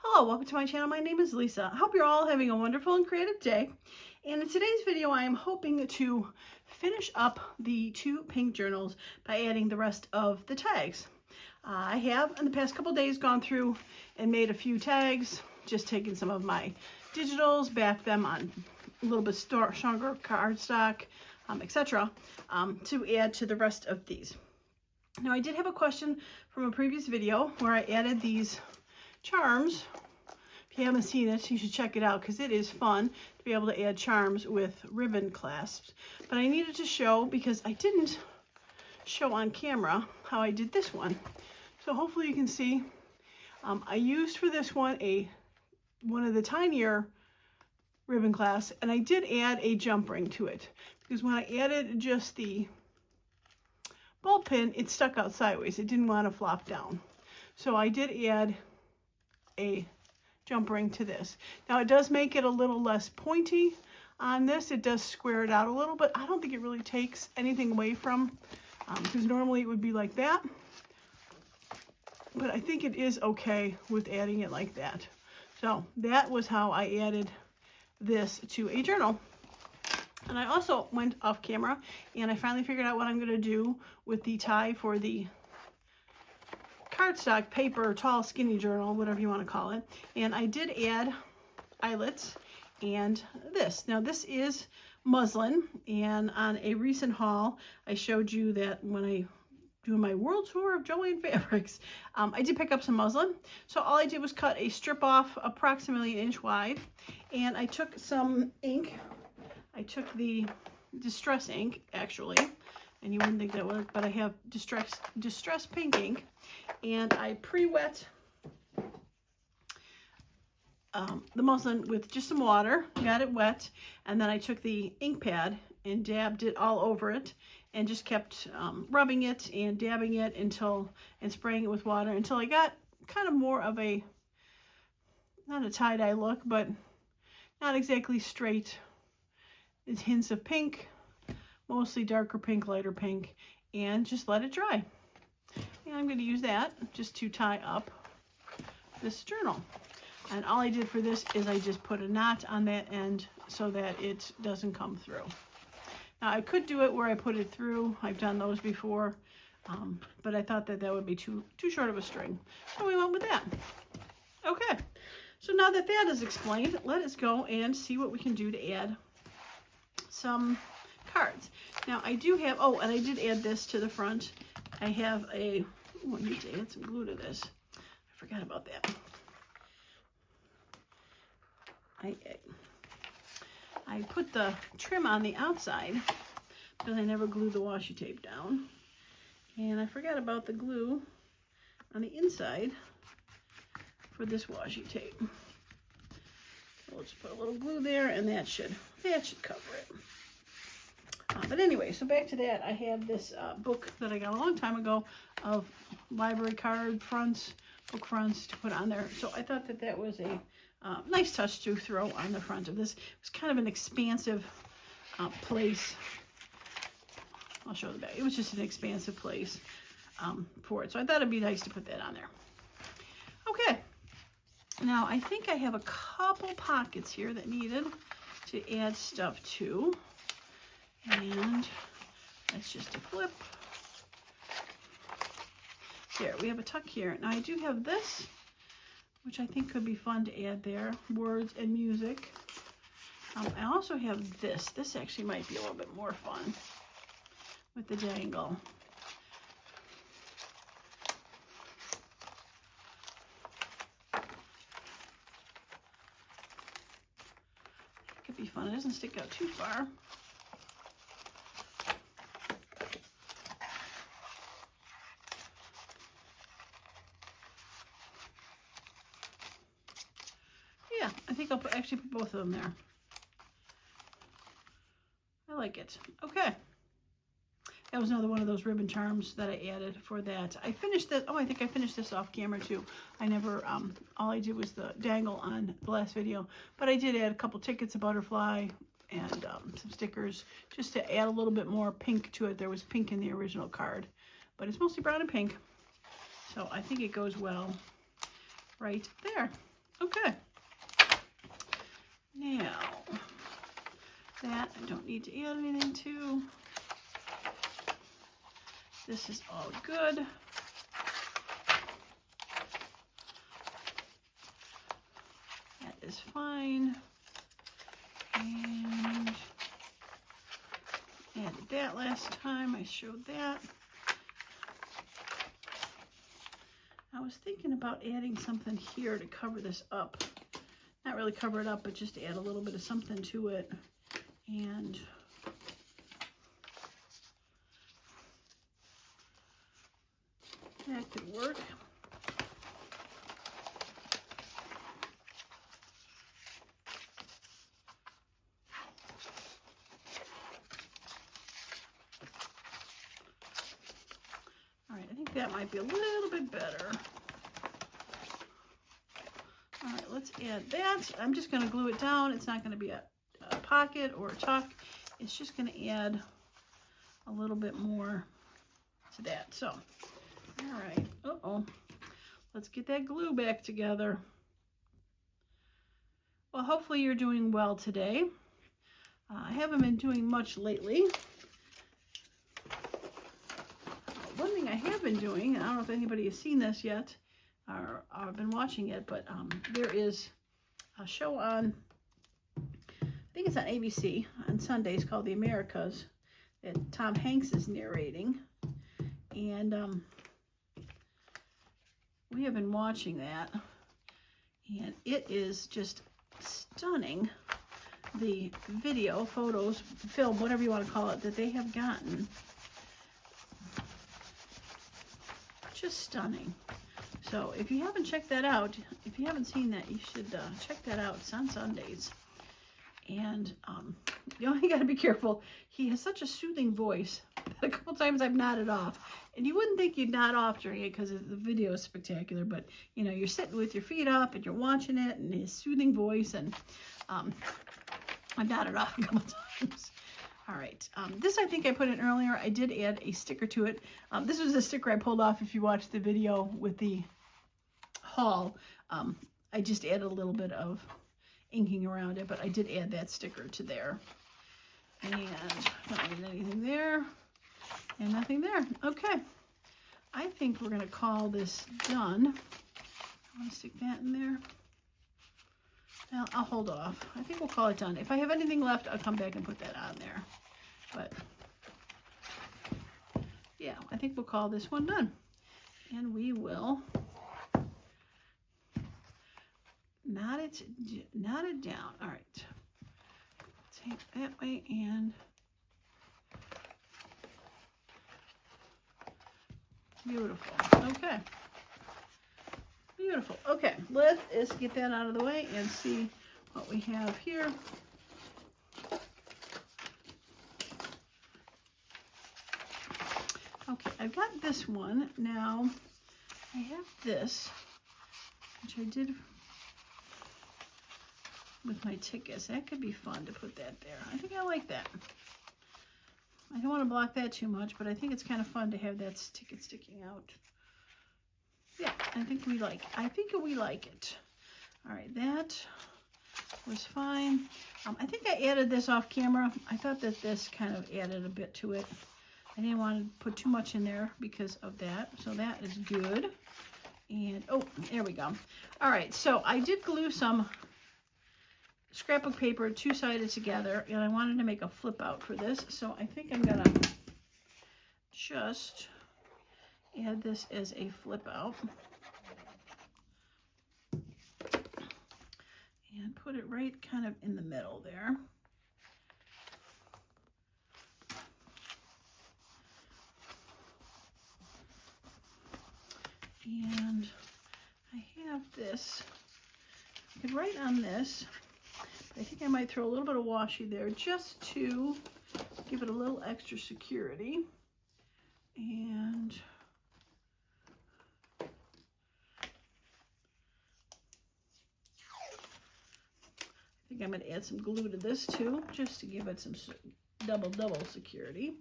Hello, welcome to my channel. My name is Lisa. I hope you're all having a wonderful and creative day. And in today's video, I am hoping to finish up the 2 pink journals by adding the rest of the tags. I have, in the past couple days, gone through and made a few tags, just taken some of my digitals, backed them on a little bit stronger cardstock, etc., to add to the rest of these. Now, I did have a question from a previous video where I added these charms. If you haven't seen it, you should check it out because it is fun to be able to add charms with ribbon clasps. But I needed to show, because I didn't show on camera, how I did this one. So hopefully you can see. I used for this one one of the tinier ribbon clasps, and I did add a jump ring to it because when I added just the ball pin, it stuck out sideways. It didn't want to flop down. So I did add a jump ring to this. Now it does make it a little less pointy on this. It does square it out a little, but I don't think it really takes anything away from, because normally it would be like that. But I think it is okay with adding it like that. So that was how I added this to a journal. And I also went off camera and I finally figured out what I'm going to do with the tie for the cardstock paper, tall, skinny journal, whatever you want to call it. And I did add eyelets and this. Now this is muslin, and on a recent haul, I showed you that when I do my world tour of Joanne Fabrics, I did pick up some muslin. So all I did was cut a strip off approximately 1 inch wide, and I took some ink. I took the Distress ink, actually, and you wouldn't think that would, but I have Distress pink ink, and I pre-wet the muslin with just some water, got it wet, and then I took the ink pad and dabbed it all over it, and just kept rubbing it and dabbing it and spraying it with water until I got kind of more of a, not a tie-dye look, but not exactly straight. It's hints of pink, mostly darker pink, lighter pink, and just let it dry. And I'm going to use that just to tie up this journal. And all I did for this is I just put a knot on that end so that it doesn't come through. Now I could do it where I put it through. I've done those before, but I thought that that would be too short of a string. So we went with that. Okay, so now that that is explained, let us go and see what we can do to add some cards. Now I do have, oh, and I did add this to the front. I have I need to add some glue to this. I forgot about that. I put the trim on the outside because I never glued the washi tape down. And I forgot about the glue on the inside for this washi tape. So we'll just put a little glue there, and that should cover it. But anyway, so back to that, I have this book that I got a long time ago of library card fronts, book fronts to put on there. So I thought that that was a nice touch to throw on the front of this. It was kind of an expansive place. I'll show the back. It was just an expansive place for it. So I thought it'd be nice to put that on there. Okay. Now I think I have a couple pockets here that needed to add stuff to. And that's just a flip. There, we have a tuck here. Now I do have this, which I think could be fun to add there, words and music. I also have this. This actually might be a little bit more fun with the dangle. It could be fun. It doesn't stick out too far. Yeah, I think I'll actually put both of them there. I like it. Okay. That was another one of those ribbon charms that I added for that. I finished this. Oh, I think I finished this off camera too. I never, all I did was the dangle on the last video. But I did add a couple tickets, a butterfly, and some stickers just to add a little bit more pink to it. There was pink in the original card, but it's mostly brown and pink. So I think it goes well right there. Okay. Now, that I don't need to add anything to. This is all good. That is fine. And added that last time. I showed that. I was thinking about adding something here to cover this up. Not really cover it up, but just add a little bit of something to it. And that could work. All right, I think that might be a little bit better. All right, let's add that. I'm just going to glue it down. It's not going to be a pocket or a tuck. It's just going to add a little bit more to that. So, all right. Uh-oh. Let's get that glue back together. Well, hopefully you're doing well today. I haven't been doing much lately. One thing I have been doing, I don't know if anybody has seen this yet, or I've been watching it, but there is a show on, I think it's on ABC on Sundays, called The Americas, that Tom Hanks is narrating. And we have been watching that, and it is just stunning, the video, photos, film, whatever you want to call it, that they have gotten. Just stunning. So if you haven't checked that out, if you haven't seen that, you should check that out. It's on Sundays. And you only got to be careful. He has such a soothing voice that a couple times I've nodded off. And you wouldn't think you'd nod off during it because the video is spectacular. But, you know, you're sitting with your feet up and you're watching it, and his soothing voice. And I've nodded off a couple times. All right, this I think I put in earlier. I did add a sticker to it. This was a sticker I pulled off if you watched the video with the haul. I just added a little bit of inking around it, but I did add that sticker to there. And don't need anything there, and nothing there. Okay, I think we're gonna call this done. I wanna stick that in there. Well, I'll hold off. I think we'll call it done. If I have anything left, I'll come back and put that on there. But yeah, I think we'll call this one done. And we will knot it down. All right. Take that way and beautiful. Okay. Beautiful. Okay, let's get that out of the way and see what we have here. Okay, I've got this one. Now, I have this, which I did with my tickets. That could be fun to put that there. I think I like that. I don't want to block that too much, but I think it's kind of fun to have that ticket sticking out. Yeah, I think we like it. All right, that was fine. I think I added this off camera. I thought that this kind of added a bit to it. I didn't want to put too much in there because of that. So that is good. And, oh, there we go. All right, so I did glue some scrapbook paper two-sided together, and I wanted to make a flip out for this. So I think I'm going to just add this as a flip out and put it right kind of in the middle there. And I have this, I could write on this, but I think I might throw a little bit of washi there just to give it a little extra security. And I think I'm going to add some glue to this too, just to give it some double security.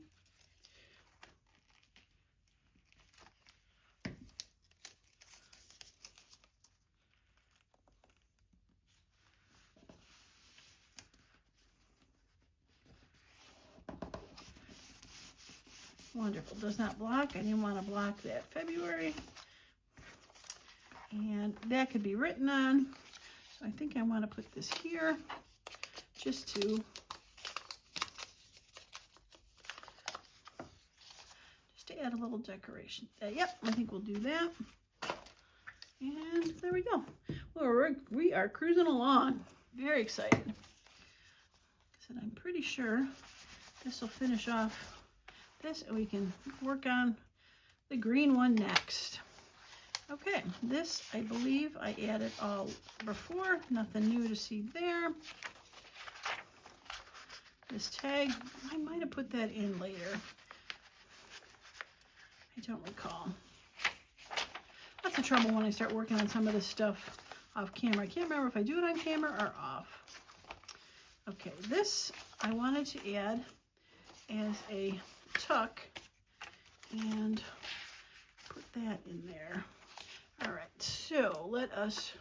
Wonderful. Does not block. I didn't want to block that February. And that could be written on. So I think I want to put this here just to add a little decoration. Yep, I think we'll do that. And there we go. Well, we are cruising along. Very excited. So I'm pretty sure this will finish off this, and we can work on the green one next. Okay, this I believe I added all before. Nothing new to see there. This tag, I might have put that in later. I don't recall. That's the trouble when I start working on some of this stuff off camera. I can't remember if I do it on camera or off. Okay, this I wanted to add as a tuck and put that in there. All right, so let us,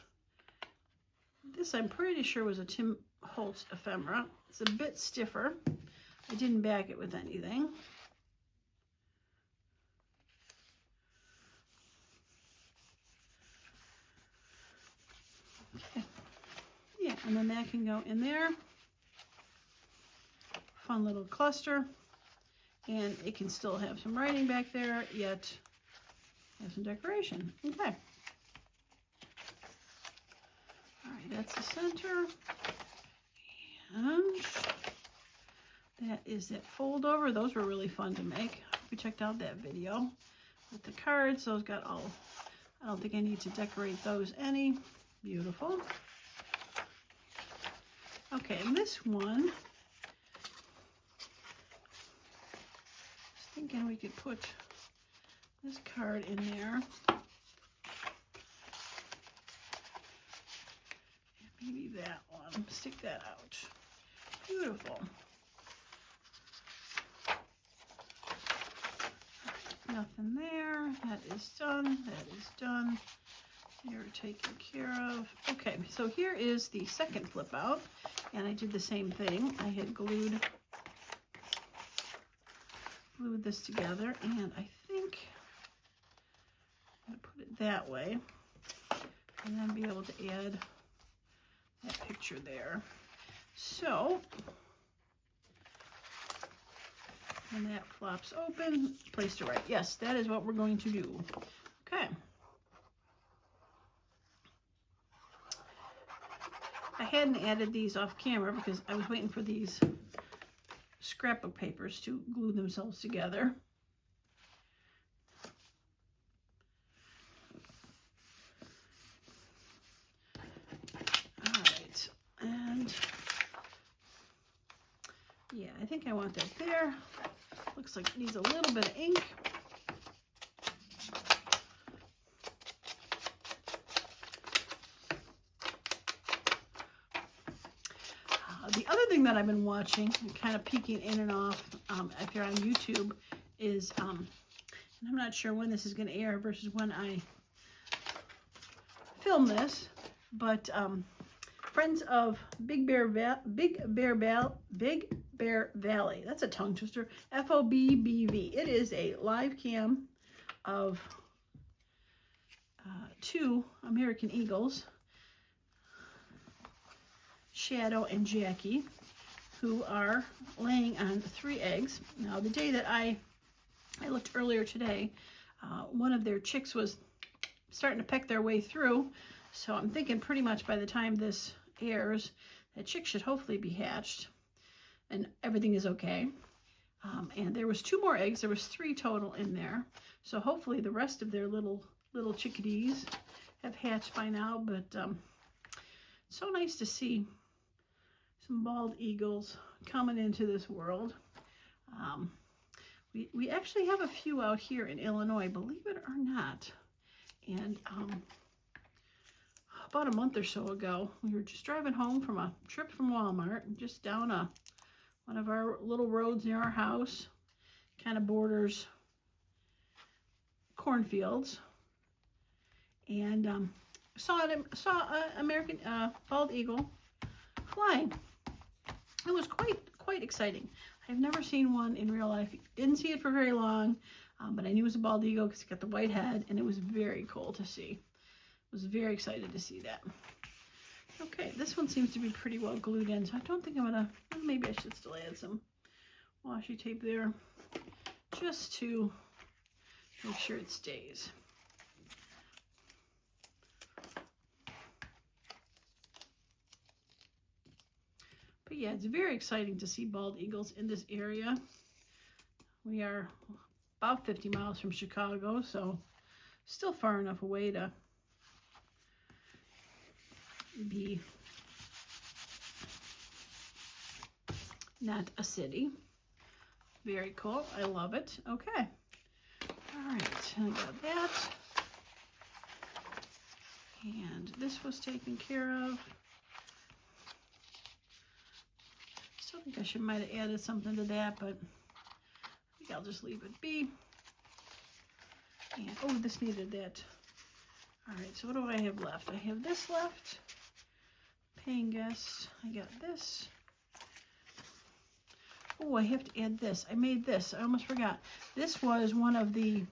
this I'm pretty sure was a Tim Holtz ephemera. It's a bit stiffer. I didn't back it with anything. Okay. Yeah, and then that can go in there. Fun little cluster. And it can still have some writing back there, yet have some decoration. Okay. All right, that's the center. And that is that fold over. Those were really fun to make. We checked out that video with the cards. Those got all, I don't think I need to decorate those any. Beautiful. Okay, and this one, I was thinking we could put this card in there. And maybe that one. Stick that out. Beautiful. Nothing there. That is done. That is done. You're taken care of. Okay, so here is the second flip out, and I did the same thing. I had glued this together, and I think I'm going to put it that way, and then be able to add that picture there. So, when that flops open, place to write. Yes, that is what we're going to do. Okay. I hadn't added these off camera because I was waiting for these scrapbook papers to glue themselves together. All right, and yeah, I think I want that there. Looks like it needs a little bit of ink. The other thing that I've been watching, kind of peeking in and off, if you're on YouTube, is, and I'm not sure when this is going to air versus when I film this, but Friends of Big Bear Valley. That's a tongue twister. FOBBV. It is a live cam of 2 American Eagles, Shadow and Jackie, who are laying on 3 eggs. Now, the day that I looked earlier today, one of their chicks was starting to peck their way through, so I'm thinking pretty much by the time this airs, that chick should hopefully be hatched, and everything is okay. And there was 2 more eggs. There was 3 total in there, so hopefully the rest of their little chickadees have hatched by now. But so nice to see some bald eagles coming into this world. We actually have a few out here in Illinois, believe it or not. And about a month or so ago, we were just driving home from a trip from Walmart, just down one of our little roads near our house, kind of borders cornfields, and saw an American bald eagle flying. It was quite exciting. I've never seen one in real life. Didn't see it for very long, but I knew it was a bald eagle because it got the white head, and it was very cool to see. I was very excited to see that. Okay, this one seems to be pretty well glued in, so I don't think I'm gonna, maybe I should still add some washi tape there just to make sure it stays. But yeah, it's very exciting to see bald eagles in this area. We are about 50 miles from Chicago, so still far enough away to be not a city. Very cool. I love it. Okay. All right. I got that. And this was taken care of. Still think I might have added something to that, but I think I'll just leave it be. And oh, this needed that. All right. So what do I have left? I have this left. Paying guests. I got this. Oh, I have to add this. I made this. I almost forgot. This was one of the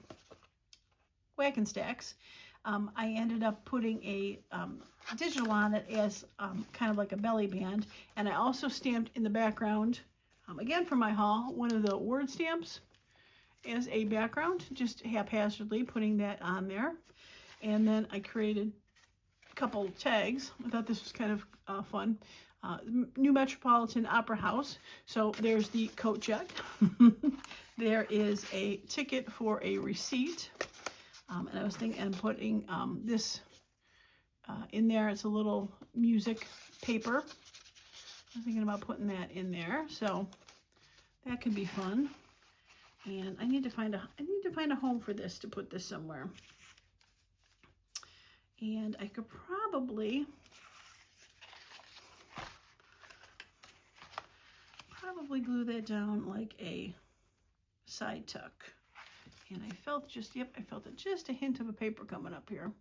Whack and Stacks. I ended up putting a digital on it as kind of like a belly band. And I also stamped in the background, again for my haul, one of the word stamps as a background, just haphazardly putting that on there. And then I created a couple tags. I thought this was kind of fun. New Metropolitan Opera House. So there's the coat check. There is a ticket for a receipt. And I was thinking, and putting this in there. It's a little music paper. I was thinking about putting that in there. So that could be fun. And I need to find a home for this, to put this somewhere. And I could probably glue that down like a side tuck. And I felt just, yep, I felt it, just a hint of a paper coming up here.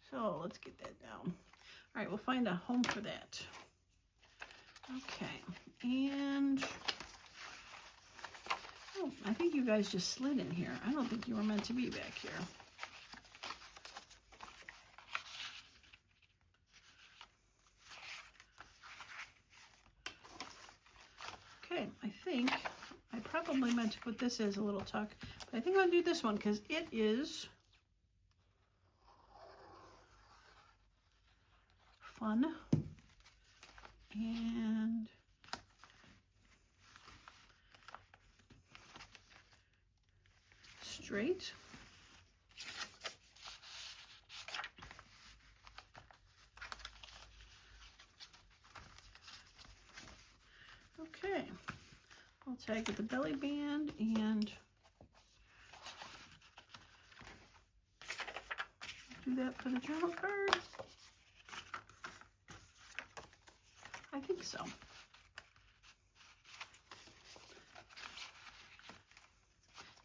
So let's get that down. All right, we'll find a home for that. Okay, and oh, I think you guys just slid in here. I don't think you were meant to be back here. Okay, I think I probably meant to put this as a little tuck, but I think I'll do this one because it is fun and straight. Okay, I'll tag with the belly band and do that for the journal card. I think so.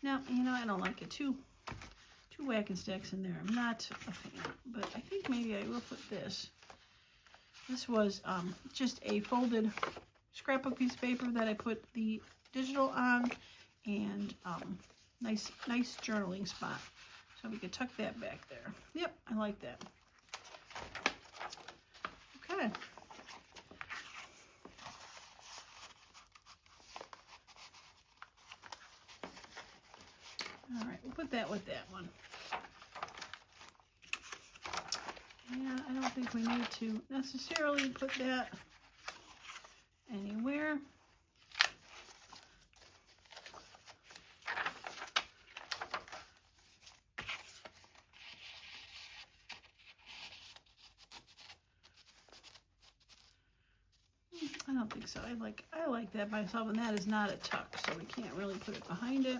Now, you know, I don't like it too Whack and Stacks in there. I'm not a fan, but I think maybe I will put this. This was just a folded scrapbook piece of paper that I put the digital on, and nice journaling spot. So we could tuck that back there. Yep, I like that. Okay. All right, we'll put that with that one. Yeah, I don't think we need to necessarily put that anywhere. I don't think so. I like that by itself, and that is not a tuck, so we can't really put it behind it.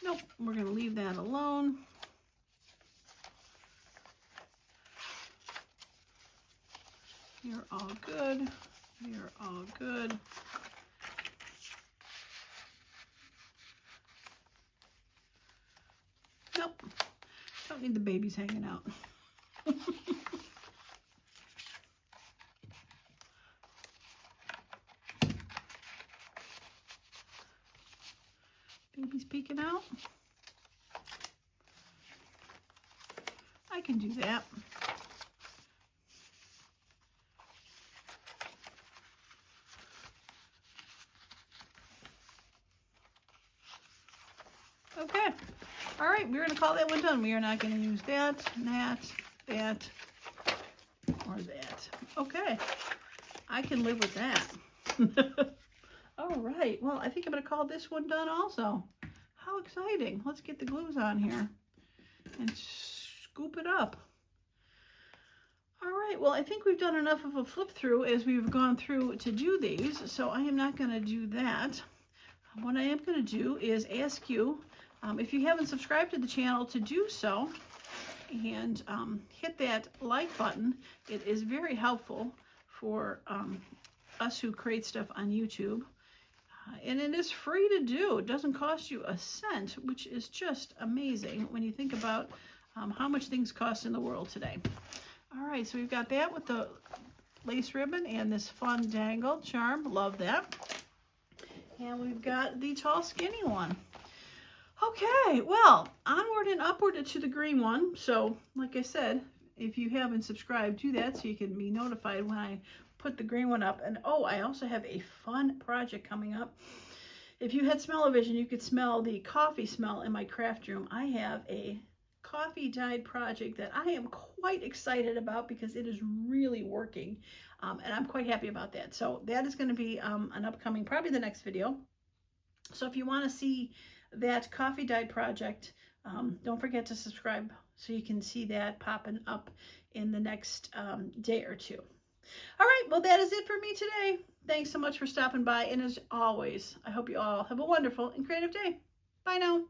Nope, we're going to leave that alone. You're all good. You're all good. Nope. don't need the babies hanging out. Baby's peeking out. I can do that. Okay. All right, we're going to call that one done. We are not going to use that, that, or that. Okay. I can live with that. All right. Well, I think I'm going to call this one done also. How exciting. Let's get the glues on here and scoop it up. All right. Well, I think we've done enough of a flip through as we've gone through to do these, so I am not going to do that. What I am going to do is ask you, if you haven't subscribed to the channel, to do so and hit that like button. It is very helpful for us who create stuff on YouTube. And it is free to do. It doesn't cost you a cent, which is just amazing when you think about how much things cost in the world today. All right, so we've got that with the lace ribbon and this fun dangle charm. Love that. And we've got the tall, skinny one. Okay, well, onward and upward to the green one. So, like I said, if you haven't subscribed, do that so you can be notified when I put the green one up. And oh, I also have a fun project coming up. If you had smell-o-vision, you could smell the coffee smell in my craft room. I have a coffee dyed project that I am quite excited about because it is really working. And I'm quite happy about that. So that is going to be an upcoming, probably the next video. So if you want to see that coffee dyed project, don't forget to subscribe so you can see that popping up in the next day or two. All right, well, that is it for me today. Thanks so much for stopping by. And as always, I hope you all have a wonderful and creative day. Bye now.